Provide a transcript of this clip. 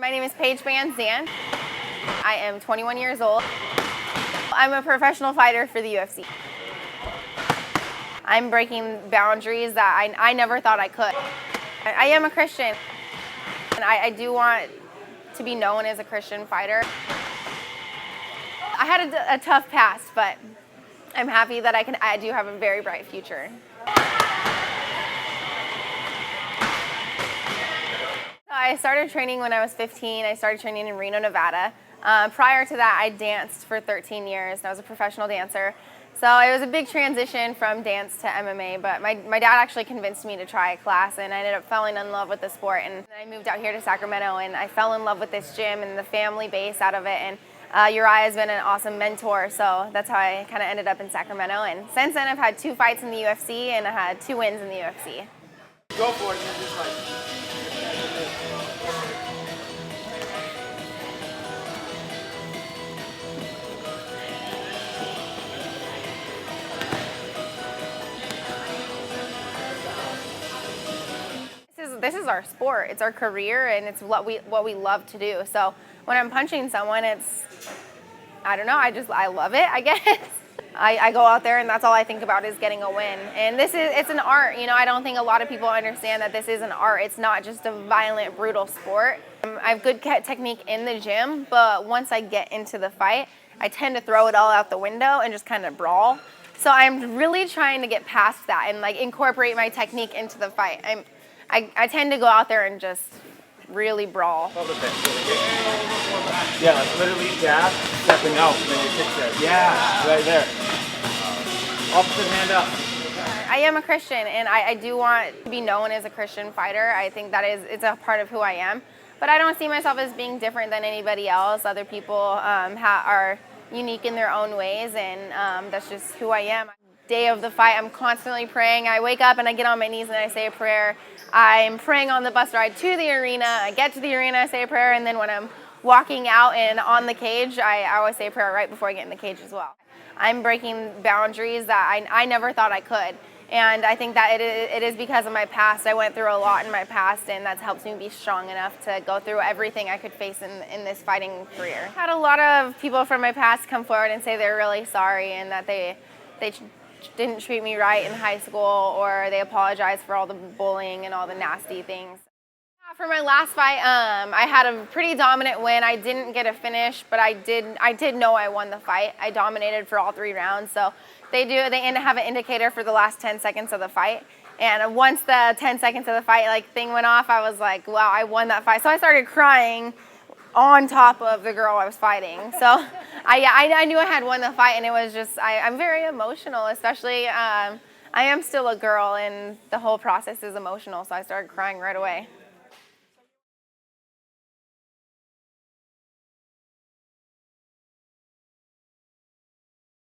My name is Paige VanZant. I am 21 years old. I'm a professional fighter for the UFC. I'm breaking boundaries that I never thought I could. I am a Christian, and I do want to be known as a Christian fighter. I had a tough past, but I'm happy that I do have a very bright future. I started training when I was 15. I started training in Reno, Nevada. Prior to that, I danced for 13 years. I was a professional dancer. So it was a big transition from dance to MMA, but my dad actually convinced me to try a class, and I ended up falling in love with the sport. And I moved out here to Sacramento, and I fell in love with this gym and the family base out of it. And Uriah has been an awesome mentor, so that's how I kind of ended up in Sacramento. And since then, I've had 2 fights in the UFC, and I had 2 wins in the UFC. Go for it, and then just like... This is our sport. It's our career, and it's what we love to do. So when I'm punching someone, I don't know, I love it, I guess. I go out there, and that's all I think about is getting a win. And it's an art. You know, I don't think a lot of people understand that this is an art. It's not just a violent, brutal sport. I have good technique in the gym, but once I get into the fight, I tend to throw it all out the window and just kind of brawl. So I'm really trying to get past that and like incorporate my technique into the fight. I tend to go out there and just really brawl. Yeah, like literally jab, stepping out, and then your kick there. Yeah, right there. Opposite hand up. I am a Christian, and I do want to be known as a Christian fighter. I think it's a part of who I am. But I don't see myself as being different than anybody else. Other people are unique in their own ways, and that's just who I am. Day of the fight, I'm constantly praying. I wake up and I get on my knees and I say a prayer. I'm praying on the bus ride to the arena. I get to the arena, I say a prayer, and then when I'm walking out and on the cage, I always say a prayer right before I get in the cage as well. I'm breaking boundaries that I never thought I could. And I think that it is because of my past. I went through a lot in my past, and that's helped me be strong enough to go through everything I could face in this fighting career. I had a lot of people from my past come forward and say they're really sorry and that they didn't treat me right in high school, or they apologized for all the bullying and all the nasty things. For my last fight, I had a pretty dominant win. I didn't get a finish, but I did know I won the fight. I dominated for all 3 rounds. So they have an indicator for the last 10 seconds of the fight. And once the 10 seconds of the fight thing went off, I was like, wow, I won that fight. So I started crying on top of the girl I was fighting. So I knew I had won the fight, and it was just, I'm very emotional, especially I am still a girl, and the whole process is emotional, so I started crying right away.